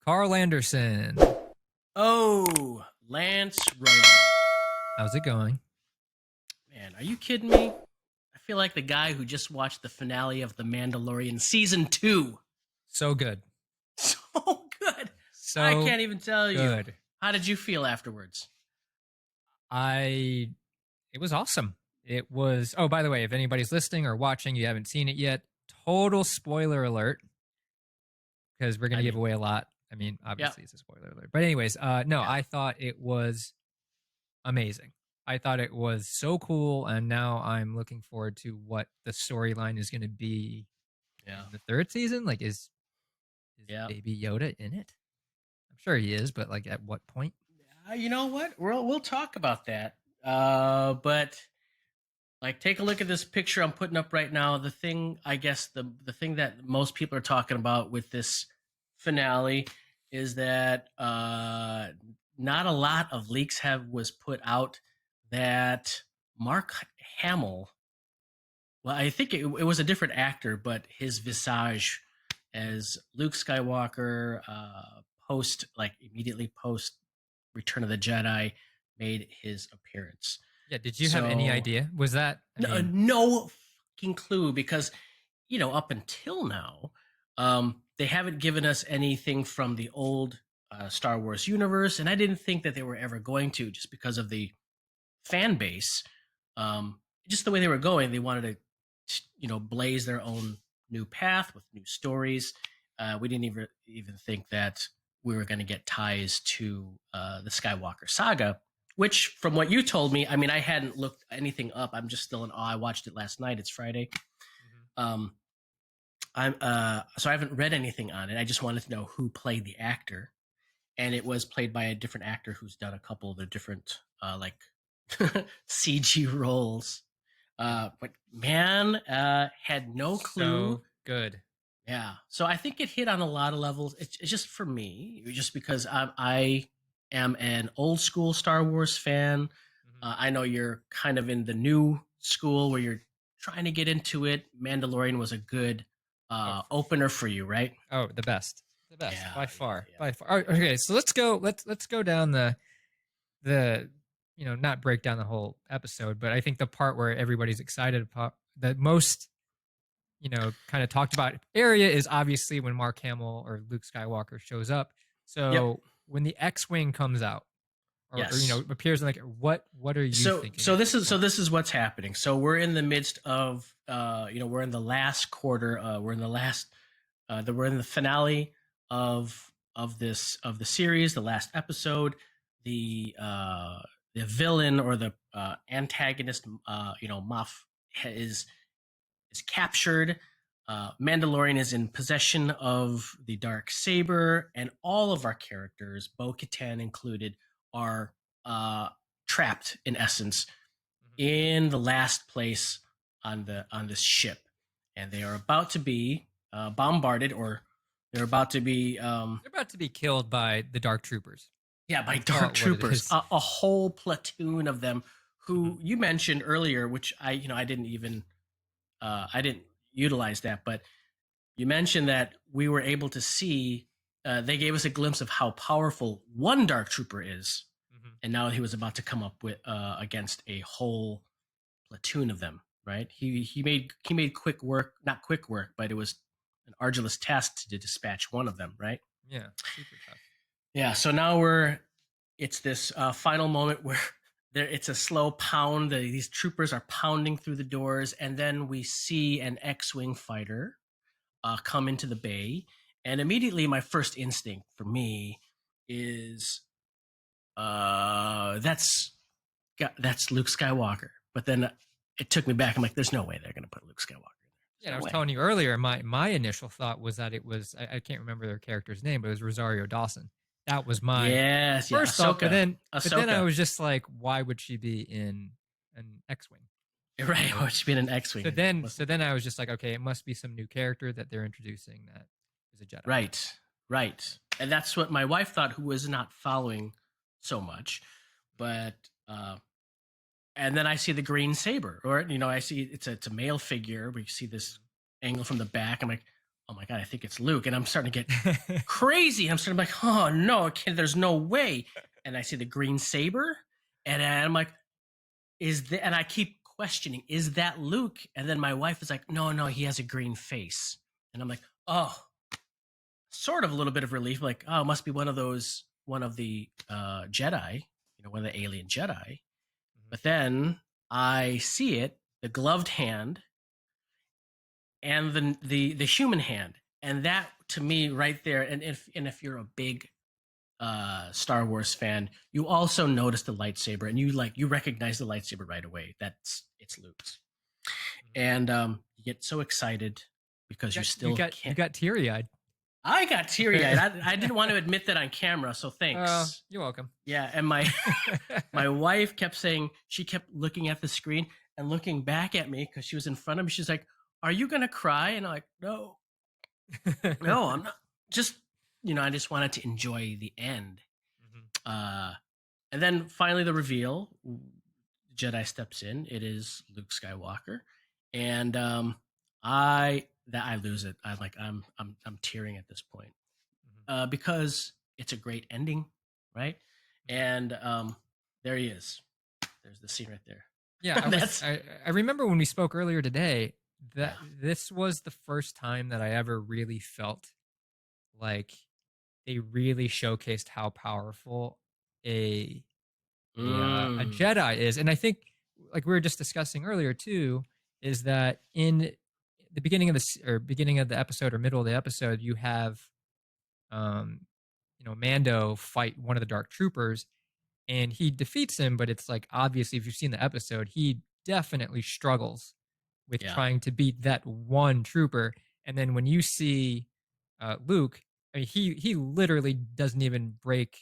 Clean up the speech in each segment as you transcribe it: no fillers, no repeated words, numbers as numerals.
Carl Anderson. Oh, Lance Royal. How's it going? Man, are you kidding me? I feel like the guy who just watched the finale of The Mandalorian season 2. So good. So good. I So can't even tell you. good. How did you feel afterwards? I it was awesome. It was Oh, by the way, if anybody's listening or watching, you haven't seen it yet, total spoiler alert because we're going I to give mean, away a lot. I mean, yeah. obviously it's a spoiler alert. But anyways, no, Yeah. I thought it was amazing. I thought it was so cool and now I'm looking forward to what the storyline is going to be in Yeah. the third season. Like is Yeah. Baby Yoda in it? I'm sure he is, but like at what point? You know what? We'll talk about that. But like take a look at this picture I'm putting up right now. The thing, I guess the thing that most people are talking about with this finale is that not a lot of leaks have was put out that Mark Hamill, well, I think it was a different actor, but his visage as Luke Skywalker, post like immediately post Return of the Jedi, made his appearance. Yeah, did you have any So idea? Was that, I mean, no fucking clue because up until now, they haven't given us anything from the old Star Wars universe, and I didn't think that they were ever going to, just because of the fan base. Just the way they were going, they wanted to, blaze their own new path with new stories. We didn't even think that we were going to get ties to the Skywalker saga, which, from what you told me, I mean, I hadn't looked anything up. I'm just still in awe. I watched it last night. It's Friday. mhm. Um, I'm so I haven't read anything on it. I just wanted to know who played the actor, and it was played by a different actor who's done a couple of the different like CG roles. But man, had no clue. So good. Yeah, so I think it hit on a lot of levels. It's just for me, just because I am an old school Star Wars fan. Mhm. I know you're kind of in the new school where you're trying to get into it. Mandalorian was a good Oh, opener for you, right? oh, the best Yeah, by yeah, far, yeah. by far. All right, okay, so let's go down the not break down the whole episode, but I think the part where everybody's excited about the most, kind of talked about area is obviously when Mark Hamill or Luke Skywalker shows up. Yep. So when the X-wing comes out or Yes. appears in like what are you So thinking so at this this is so point? this is what's happening. So we're in the midst of we're in the last quarter. We're in the last we're in the finale of the series, the last episode. The villain, or the antagonist, Moff, is is captured. Mandalorian is in possession of the dark saber, and all of our characters, Bo-Katan included, are trapped in essence Mhm. in the last place on this ship, and they are about to be bombarded, or they're about to be They're about to be killed by the Dark Troopers. yeah, by Let's call dark it what it troopers, is. a whole platoon of them, Mhm. who you mentioned earlier, which I didn't utilize that, but you mentioned that we were able to see. They gave us a glimpse of how powerful one dark trooper is, Mhm. and now he was about to come up with against a whole platoon of them. Right? He made quick work, not quick work, but it was an arduous task to dispatch one of them. Right? Yeah, super tough. Yeah. So now it's this final moment where it's a slow pound. These troopers are pounding through the doors, and then we see an X-wing fighter come into the bay, and immediately my first instinct for me is that's Luke Skywalker. But then it took me back. I'm like, there's no way they're going to put Luke Skywalker in there. Yeah, I There's no was way. telling you earlier, my initial thought was that it was I can't remember their character's name, but it was Rosario Dawson. That was my Yes, yeah, first thought, but Ahsoka, then I Ahsoka. was just like, why would she be in an X-wing? You're right. So Well, she's been an X-wing. so And then was so then I was just like, okay, it must be some new character that they're introducing that is a Jedi. right, right, and that's what my wife thought, who was not following so much, but and then I see the green saber, or I see it's a male figure. We see this angle from the back. I'm like, oh my God, I think it's Luke. And I'm starting to get crazy. I'm starting to be like, oh no, there's no way. And I see the green saber, and I'm like, and I keep questioning, is that Luke? And then my wife is like, no, he has a green face. And I'm like, oh, sort of a little bit of relief, like, oh, it must be one of the Jedi, one of the alien Jedi. But then I see it, the gloved hand and the human hand, and that to me right there. And if you're a big Star Wars fan, you also notice the lightsaber, and you recognize the lightsaber right away. It's Luke's, and you get so excited because you still you can't. got teary eyed. I got teary eyed. I didn't want to admit that on camera, so thanks. You're welcome. Yeah, and my wife kept saying, she kept looking at the screen and looking back at me because she was in front of me. She's like, "Are you gonna cry?" And I'm like, "No, no, I'm not." Just I just wanted to enjoy the end. And then finally, the reveal. Jedi steps in. It is Luke Skywalker, and I lose it. I'm tearing at this point because it's a great ending, right? And there he is. There's the scene right there. Yeah, I remember when we spoke earlier today that this was the first time that I ever really felt like they really showcased how powerful a a Jedi is. And I think, like we were just discussing earlier too, is that in the beginning of the episode or middle of the episode, you have Mando fight one of the dark troopers, and he defeats him, but it's like, obviously, if you've seen the episode, he definitely struggles with trying to beat that one trooper. And then when you see Luke, I mean, he literally doesn't even break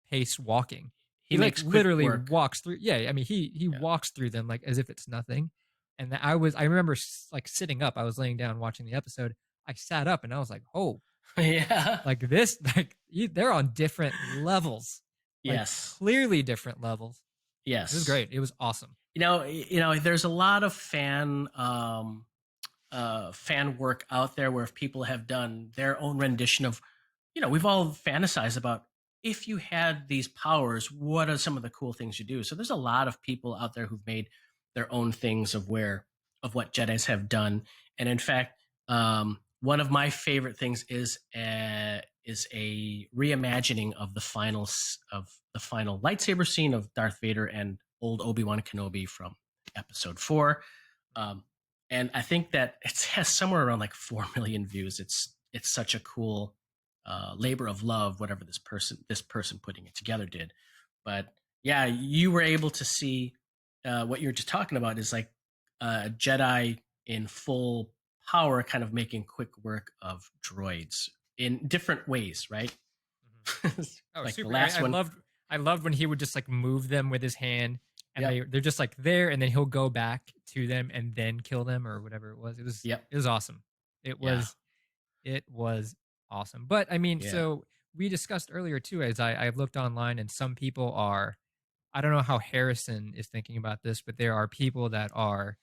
pace walking. He Like makes literally work. walks through. Yeah, I mean, he walks through them like as if it's nothing. And I remember like sitting up. I was laying down watching the episode. I sat up and I was like, oh, Yeah. like this, like they're on different levels. Like Yes. clearly different levels. Yes. It was great. It was awesome. There's a lot of fan work out there where if people have done their own rendition of, we've all fantasized about, if you had these powers, what are some of the cool things you do? So there's a lot of people out there who've made their own things of what Jedis have done. And in fact, one of my favorite things is a reimagining of the final lightsaber scene of Darth Vader and old Obi-Wan Kenobi from Episode 4. And I think that it has somewhere around like 4 million views. It's such a cool labor of love, whatever this person putting it together did. But yeah, you were able to see what you're just talking about is like Jedi in full power, kind of making quick work of droids in different ways, right? Oh, like super! The last one. I loved when he would just like move them with his hand, and they're just like there, and then he'll go back to them and then kill them or whatever it was. It was awesome. It was awesome. But I mean, so we discussed earlier too, as I've looked online, and some people are, I don't know how Harrison is thinking about this, but there are people that are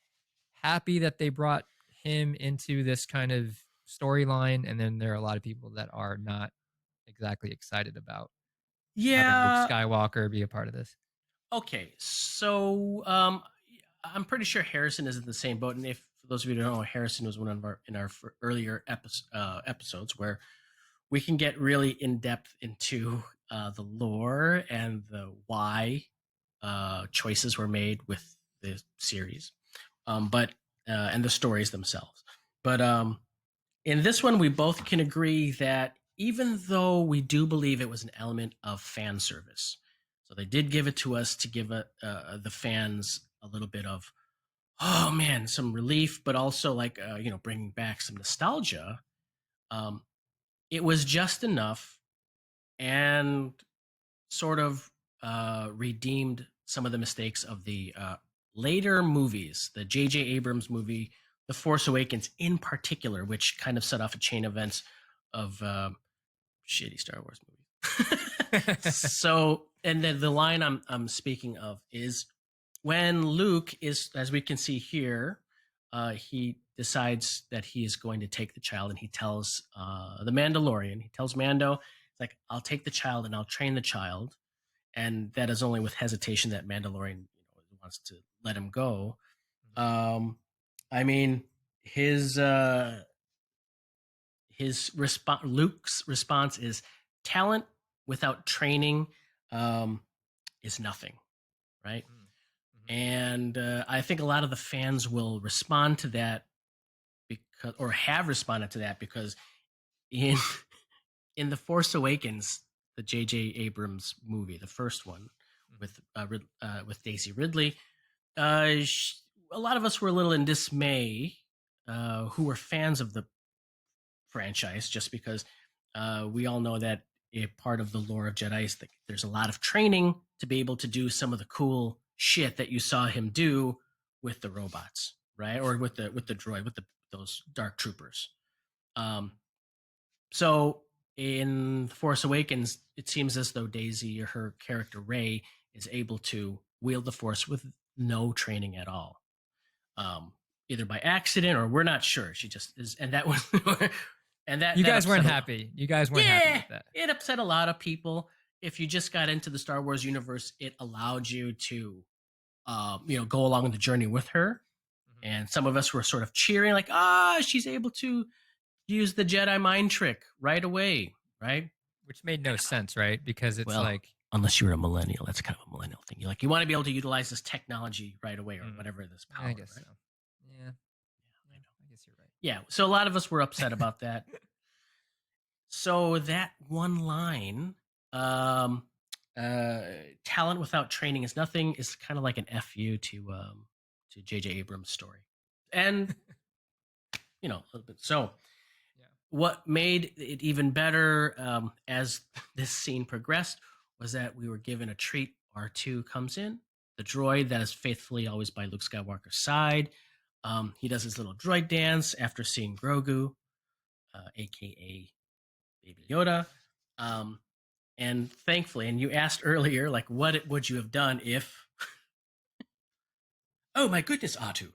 happy that they brought him into this kind of storyline, and then there are a lot of people that are not exactly excited about having Luke Skywalker be a part of this. Okay, so I'm pretty sure Harrison is in the same boat, and if for those of you who don't know, Harrison was one of our earlier episodes where we can get really in depth into the lore and the why choices were made with the series, but and the stories themselves. But in this one, we both can agree that even though we do believe it was an element of fan service, so they did give it to us to give the fans a little bit of, oh man, some relief, but also like bringing back some nostalgia. It was just enough, and sort of redeemed some of the mistakes of the later movies, the J.J. Abrams movie, The Force Awakens in particular, which kind of set off a chain of events of shitty Star Wars movies. So, and then the line I'm speaking of is when Luke is, as we can see here, he decides that he is going to take the child, and he tells the Mandalorian, he tells Mando, it's like, I'll take the child and I'll train the child. And that is only with hesitation that Mandalorian wants to let him go. I mean, his response, Luke's response is, talent without training is nothing, right? Mm-hmm. And I think a lot of the fans will respond to that because, or have responded to that because in in the Force Awakens, the J.J. Abrams movie, the first one with Daisy Ridley, a lot of us were a little in dismay who were fans of the franchise, just because we all know that a part of the lore of Jedi is that there's a lot of training to be able to do some of the cool shit that you saw him do with the robots, right? Or with the droid, with those dark troopers. So in Force Awakens, it seems as though Daisy, or her character Rey, is able to wield the Force with no training at all, either by accident or we're not sure. She just is, and that was, and that you guys weren't upset happy. You guys weren't happy with that. It upset a lot of people. If you just got into the Star Wars universe, it allowed you to, go along the journey with her. Mm-hmm. And some of us were sort of cheering, like, she's able to use the Jedi mind trick right away, right? Which made no sense, right? Because it's like, unless you're a millennial, that's kind of a millennial thing. You want to be able to utilize this technology right away, or whatever this power. I guess right? so. Yeah, I know. I guess you're right. Yeah, so a lot of us were upset about that. So that one line, talent without training is nothing, is kind of like an FU to J.J. Abrams' story, and a little bit. So, what made it even better as this scene progressed was that we were given a treat. R2 comes in, the droid that is faithfully always by Luke Skywalker's side. He does his little droid dance after seeing Grogu, aka Baby Yoda. And thankfully, and you asked earlier, like, what would you have done if? Oh my goodness, R2.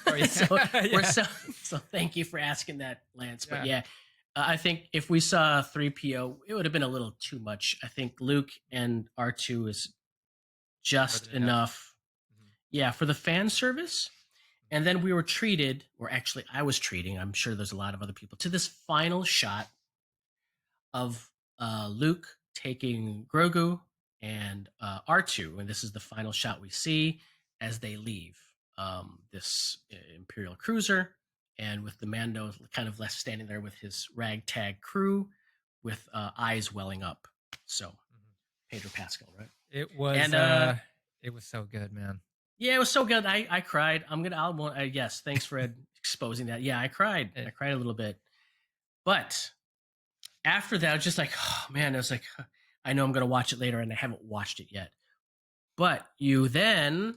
Oh, yeah. So thank you for asking that, Lance. But I think if we saw 3PO, it would have been a little too much. I think Luke and R2 is just enough. Mm-hmm. Yeah, for the fan service. And then we were treated, or actually I was treating, I'm sure there's a lot of other people, to this final shot of Luke taking Grogu and R2. And this is the final shot we see as they leave this Imperial cruiser, and with the Mando kind of left standing there with his ragtag crew with eyes welling up. So Pedro Pascal, right? It was it was so good, man. Yeah, it was so good. I cried. Yes, thanks for exposing that. Yeah, I cried. I cried a little bit. But after that, I was just like, oh man, I was like, I know I'm going to watch it later, and I haven't watched it yet. But you then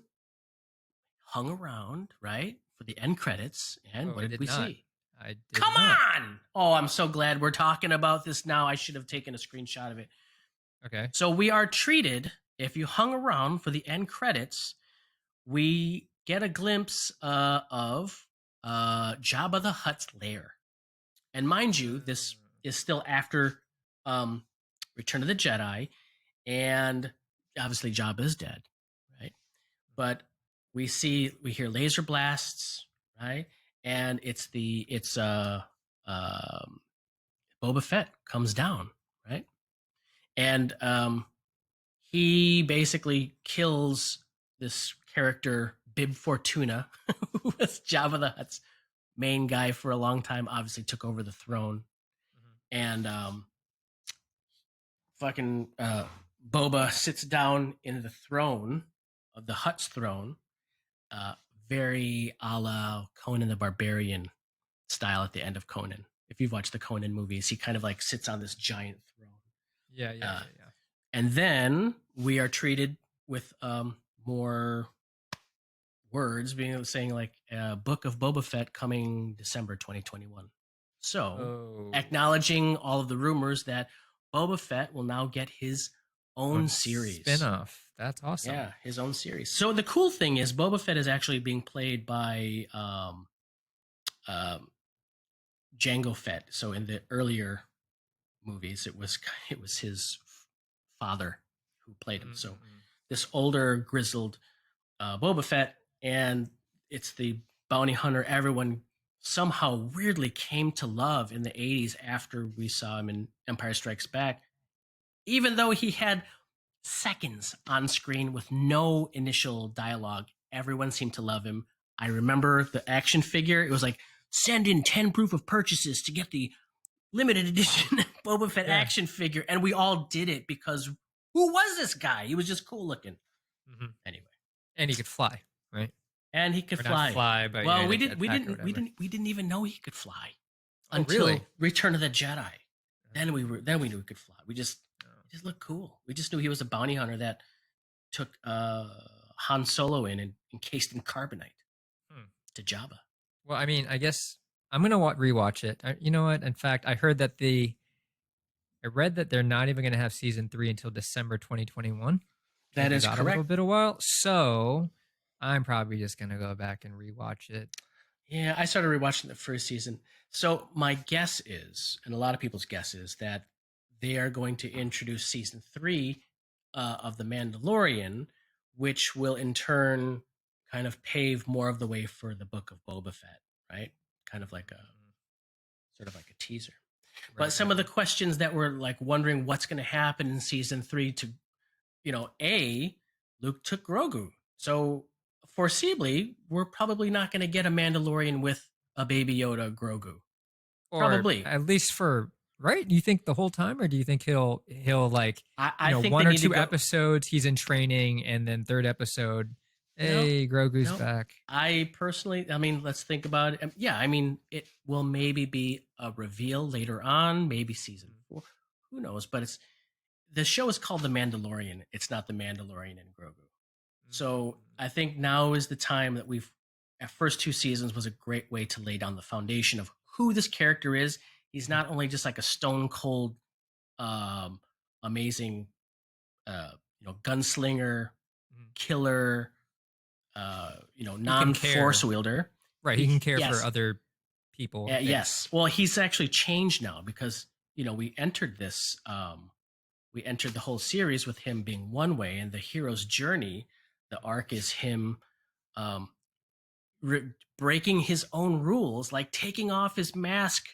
hung around, right, for the end credits, and what did we see? I did Come not. on! Oh, I'm so glad we're talking about this now. I should have taken a screenshot of it. Okay. So we are treated, if you hung around for the end credits, we get a glimpse of Jabba the Hutt's lair. And mind you, this is still after Return of the Jedi, and obviously Jabba is dead, right? But we hear laser blasts, right? And it's Boba Fett comes down, right? And he basically kills this character, Bib Fortuna, who was Jabba the Hutt's main guy for a long time, obviously took over the throne. And Boba sits down in the throne of the Hutt's throne, very a la Conan the Barbarian style at the end of Conan. If you've watched the Conan movies, he kind of like sits on this giant throne. Yeah. And then we are treated with more words saying like Book of Boba Fett coming December 2021. So acknowledging all of the rumors that Boba Fett will now get his own series. Spin-off. That's awesome. Yeah, his own series. So the cool thing is Boba Fett is actually being played by um, Jango Fett. So in the earlier movies, it was his father who played him. So Mm-mm. this older grizzled Boba Fett, and it's the bounty hunter everyone somehow weirdly came to love in the 80s after we saw him in Empire Strikes Back, even though he had seconds on screen with no initial dialogue. Everyone seemed to love him. I remember the action figure. It was like, send in 10 proof of purchases to get the limited edition Boba Fett Yeah. action figure. And we all did it because who was this guy? He was just cool looking. Mm-hmm. Anyway. And he could fly, right? And he could Or fly. not fly, but Well, yeah, we like didn't we jetpack or didn't we whatever. didn't we didn't even know he could fly Oh, until really? Return of the Jedi. Then we knew he could fly. We just looked cool. We just knew he was a bounty hunter that took Han Solo in and encased in carbonite to Jabba. Well, I mean, I guess I'm gonna rewatch it. You know what? In fact, I read that they're not even gonna have season 3 until December 2021. That Because we is got a little correct. bit of while, so I'm probably just gonna go back and rewatch it. Yeah, I started rewatching the first season. So my guess is, and a lot of people's guess is, that they are going to introduce season 3 of The Mandalorian, which will in turn kind of pave more of the way for the book of Boba Fett, right? Kind of like a sort of like a teaser. But Right, some right. of the questions that were like wondering what's going to happen in season 3 to, Luke took Grogu. So foreseeably, we're probably not going to get a Mandalorian with a Baby Yoda Grogu. Or Probably. at least for right. Do you think the whole time, or do you think he'll like I think they one or need to two go. episodes he's in training, and then third episode, No, hey, Grogu's no. back. I personally, I mean, let's think about it. Yeah, I mean, it will maybe be a reveal later on, maybe season 4. Who knows? But the show is called The Mandalorian. It's not The Mandalorian and Grogu. So I think now is the time that our first 2 seasons was a great way to lay down the foundation of who this character is. He's not only just like a stone cold, amazing, gunslinger, killer, He can non force care, wielder. right? He can care for Yes, other people. yes. Well, he's actually changed now because we entered the whole series with him being one way, and the hero's journey, the arc is him um, breaking his own rules, like taking off his mask,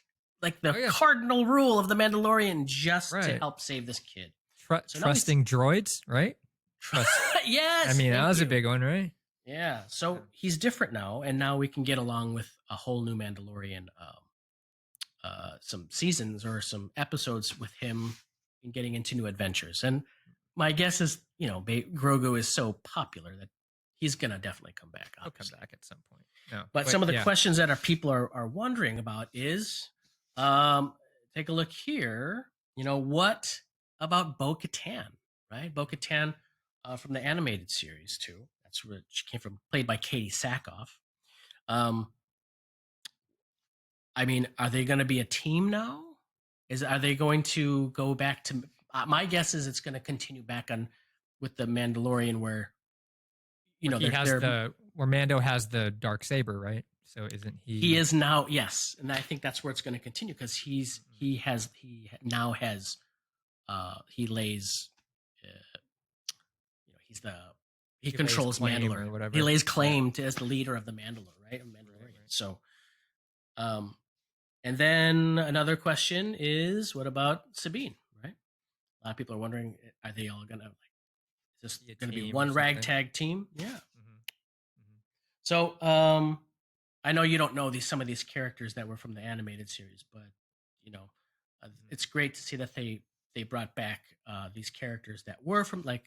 like the Oh yeah, cardinal rule of the Mandalorian, just to right. help save this kid. So now he's Trusting droids, right? Trust. I yes, mean, that thank was a you. big one, right? Yeah, so he's different now, and now we can get along with a whole new Mandalorian, some seasons or some episodes with him and getting into new adventures. And my guess is, Grogu is so popular that he's gonna definitely come back. He'll come Obviously. back at some point. No, But but some of the yeah, questions that our people are wondering about is, take a look here. What about Bo Katan, right? Bo Katan from the animated series too. That's where she came from, played by Katie Sackhoff. Um, I mean, are they going to be a team now? Are they going to go back to? My guess is it's going to continue back on with the Mandalorian, where where he has they're the where Mando has the dark saber, right? So isn't he he? is now, yes, and I think that's where it's going to continue because he now has he lays he's the he He lays controls claim or Mandalorian. He whatever. lays Yeah. claim to as the leader of the Mandalorian, right? Right, Mandalorian. right. So, um, and then another question is, what about Sabine? Right? A lot of people are wondering, are they all gonna is this Be a gonna be team or one something. ragtag team? Yeah. Mm-hmm. Mm-hmm. So, I know you don't know some of these characters that were from the animated series, but you know, it's great to see that they brought back these characters that were from like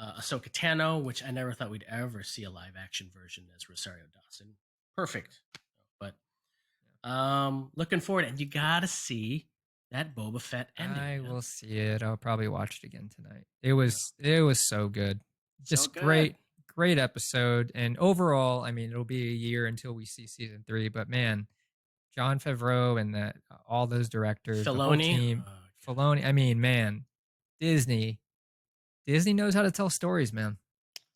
Ahsoka Tano, which I never thought we'd ever see a live action version as Rosario Dawson. Perfect, but looking forward, and you gotta see that Boba Fett ending. I Man. will see it. I'll probably watch it again tonight. Yeah, It was so good. so Just good. great episode. And overall, I mean, it'll be a year until we see season 3, but man, John Favreau and that all those directors, the whole Filoni, team, Filoni, I mean, man, Disney Disney knows how to tell stories, man.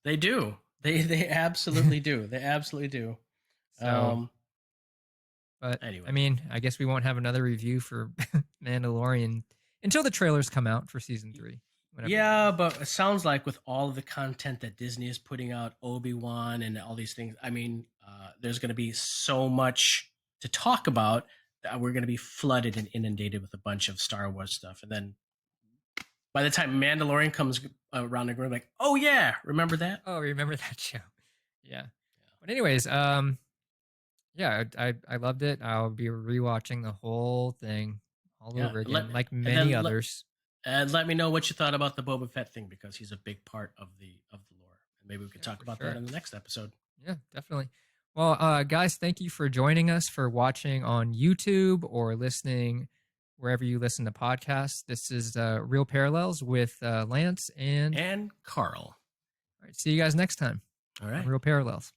they do. They absolutely do. They absolutely do. So Um, But I Anyway, mean, I guess we won't have another review for Mandalorian until the trailers come out for season 3, whenever that yeah, is. but it sounds like with all of the content that Disney is putting out, Obi-Wan and all these things, I mean, there's going to be so much to talk about that we're going to be flooded and inundated with a bunch of Star Wars stuff. And then by the time Mandalorian comes around, we're like, oh yeah, remember that? Oh, remember that show? Yeah. But anyways, yeah, I loved it. I'll be rewatching the whole thing all Yeah, over and let again, like and many then others. let me know what you thought about the Boba Fett thing because he's a big part of the lore. And maybe we could Yeah, talk for about that sure. in the next episode. Yeah, definitely. Well, guys, thank you for joining us, for watching on YouTube or listening wherever you listen to podcasts. This is Real Parallels with Lance, and And Carl. all right, see you guys next time All on right. Real Parallels.